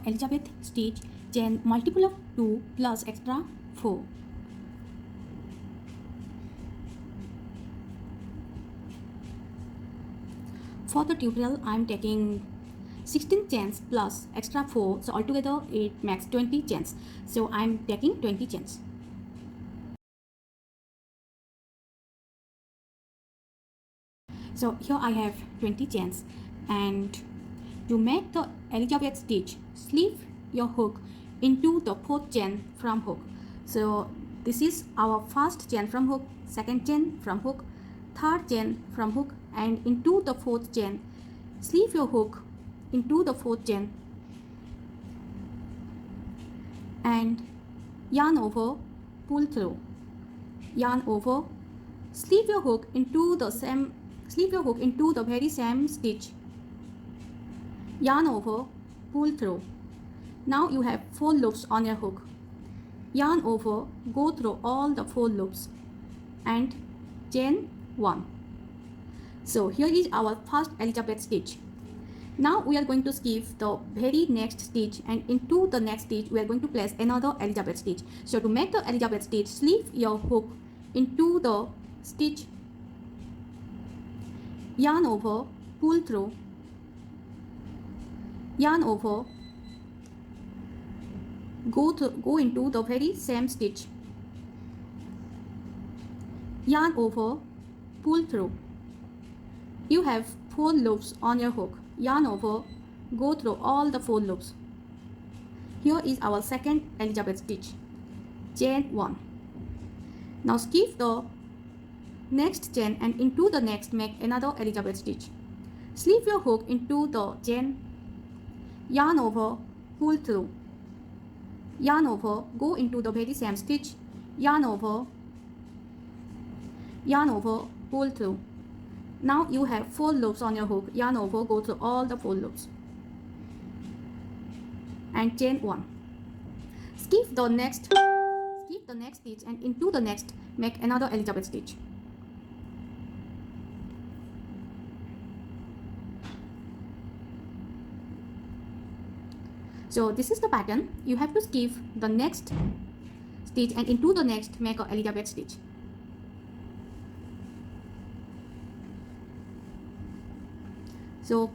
Elizabeth stitch, chain multiple of 2 plus extra 4. For the tutorial, I am taking 16 chains plus extra 4, so altogether it makes 20 chains. So I am taking 20 chains. So here I have 20 chains, and to make the Elizabeth stitch, slip your hook into the 4th chain from hook. So this is our first chain from hook, second chain from hook, third chain from hook, and into the 4th chain. Slip your hook into the 4th chain and yarn over, pull through, yarn over, slip your hook into the very same stitch, yarn over, pull through. Now you have 4 loops on your hook. Yarn over, go through all the 4 loops and chain 1. So here is our first Elizabeth stitch. Now we are going to skip the very next stitch, and into the next stitch we are going to place another Elizabeth stitch. So to make the Elizabeth stitch, slip your hook into the stitch, yarn over, pull through, yarn over, go into the very same stitch, yarn over, pull through. You have 4 loops on your hook. Yarn over, go through all the 4 loops. Here is our second Elizabeth stitch, chain 1. Now skip the next chain and into the next make another Elizabeth stitch. Slip your hook into the chain, yarn over, pull through, yarn over, go into the very same stitch, yarn over, pull through. Now you have 4 loops on your hook. Yarn over, go through all the 4 loops and chain 1. Skip the next stitch and into the next make another Elizabeth stitch. So this is the pattern. You have to skip the next stitch and into the next make a Elizabeth stitch. So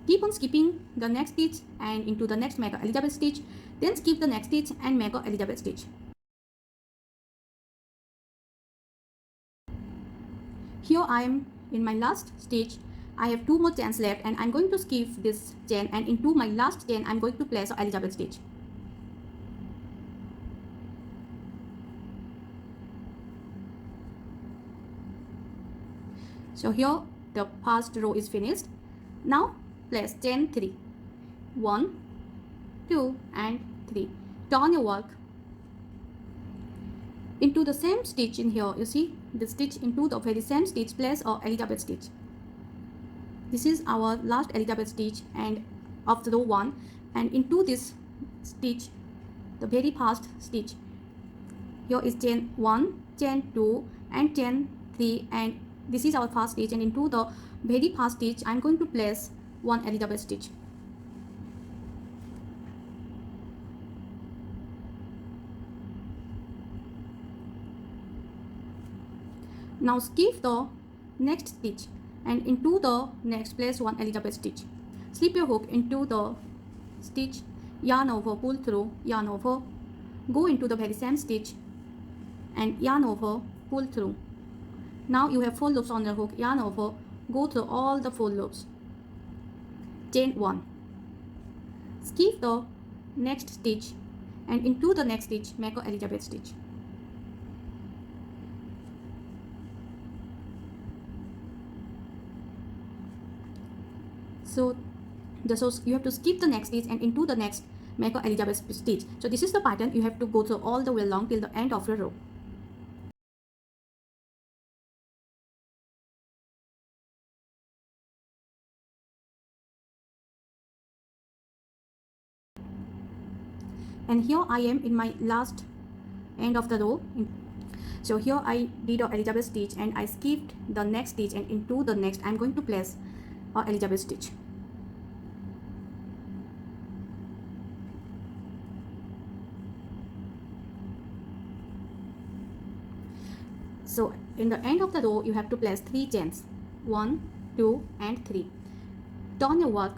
keep on skipping the next stitch and into the next make a Elizabeth stitch, then skip the next stitch and make a Elizabeth stitch. Here I am in my last stitch. I have 2 more chains left, and I'm going to skip this chain, and into my last chain I'm going to place a Elizabeth stitch. So here the first row is finished. Now place chain 3, 1, 2 and 3. Turn your work into the same stitch in here. You see the stitch into the very same stitch, place a Elizabeth stitch. This is our last Elizabeth stitch and of the row 1, and into this stitch, the very first stitch, here is chain 1, chain 2 and chain 3, and this is our first stitch, and into the very first stitch I am going to place 1 Elizabeth stitch. Now skip the next stitch and into the next place 1 Elizabeth stitch. Slip your hook into the stitch, yarn over, pull through, yarn over, go into the very same stitch and yarn over, pull through. Now you have 4 loops on the hook. Yarn over, go through all the 4 loops, chain 1. Skip the next stitch and into the next stitch make a Elizabeth stitch. So you have to skip the next stitch and into the next make a Elizabeth stitch. So this is the pattern. You have to go through all the way along till the end of your row. And here I am in my last end of the row. So here I did a Elizabeth stitch and I skipped the next stitch, and into the next I'm going to place a Elizabeth stitch. So in the end of the row you have to place 3 chains, 1, 2 and 3. Turn your work,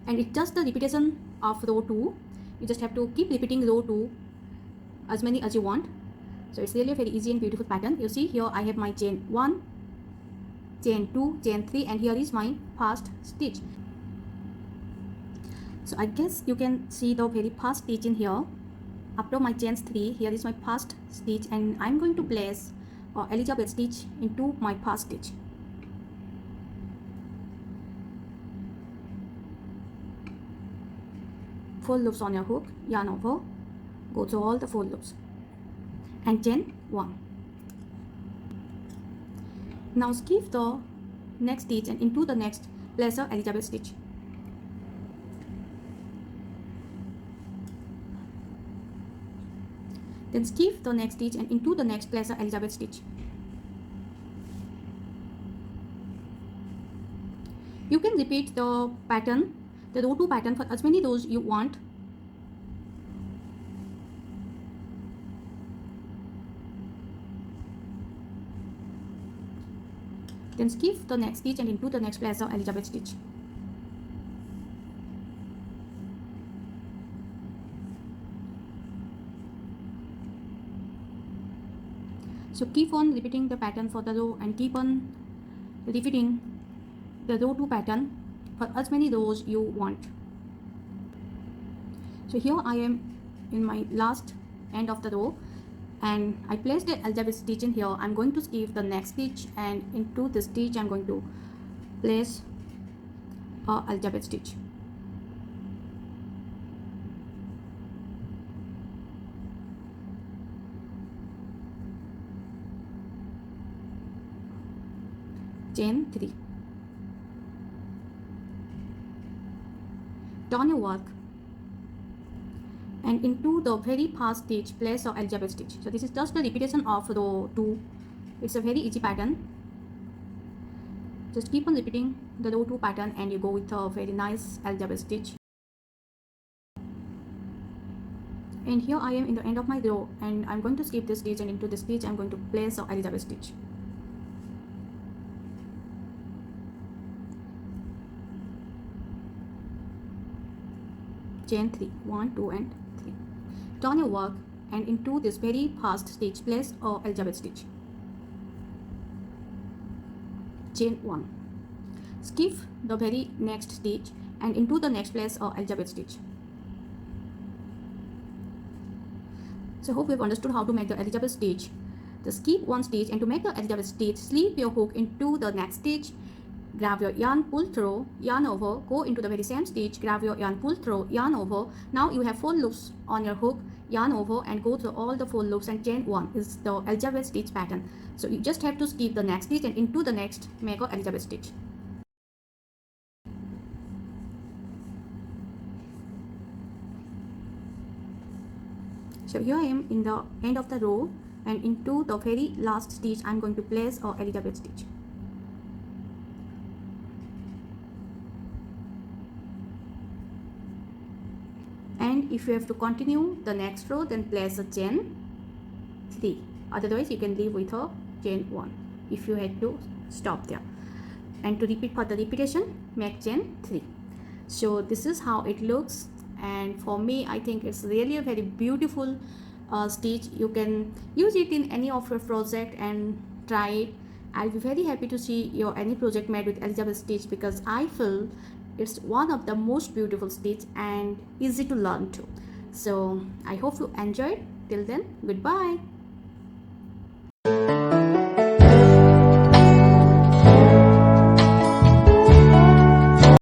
and it's just the repetition of row 2. You just have to keep repeating row 2 as many as you want. So it's really a very easy and beautiful pattern. You see here I have my chain 1, chain 2, chain 3, and here is my first stitch. So I guess you can see the very first stitch in here. After my chains 3, here is my first stitch, and I'm going to place Elizabeth stitch into my first stitch. Four loops on your hook, yarn over, go through all the 4 loops and chain 1. Now skip the next stitch and into the next place a Elizabeth stitch. Then skip the next stitch and into the next place a Elizabeth stitch. You can repeat the pattern, the row 2 pattern, for as many rows you want. Then skip the next stitch and into the next place of Elizabeth stitch. So keep on repeating the pattern for the row and keep on repeating the row 2 pattern for as many rows you want. So here I am in my last end of the row, and I placed the Elizabeth stitch in here. I'm going to skip the next stitch, and into the stitch I'm going to place a Elizabeth stitch. Chain 3. Turn your work, and into the very first stitch place a Elizabeth stitch. So this is just the repetition of row 2. It's a very easy pattern. Just keep on repeating the row 2 pattern and you go with a very nice Elizabeth stitch. And here I am in the end of my row, and I'm going to skip this stitch, and into the stitch I'm going to place a Elizabeth stitch. Chain 3, 1, 2 and 3. Turn your work, and into this very first stitch place a Elizabeth stitch. Chain 1. Skip the very next stitch and into the next place a Elizabeth stitch. So hope you have understood how to make the Elizabeth stitch. Just skip one stitch, and to make the Elizabeth stitch, slip your hook into the next stitch, grab your yarn, pull through, yarn over, go into the very same stitch, grab your yarn, pull through, yarn over. Now you have 4 loops on your hook, yarn over and go through all the 4 loops, and chain 1 is the Elizabeth stitch pattern. So you just have to skip the next stitch and into the next make a Elizabeth stitch. So here I am in the end of the row, and into the very last stitch I'm going to place a Elizabeth stitch. And if you have to continue the next row, then place a chain 3. Otherwise you can leave with a chain 1 if you had to stop there. And to repeat for the repetition, make chain 3. So this is how it looks, and for me I think it's really a very beautiful stitch. You can use it in any of your project and try it. I'll be very happy to see your any project made with Elizabeth stitch, because I feel it's one of the most beautiful stitch and easy to learn too. So I hope you enjoyed. Till then, goodbye.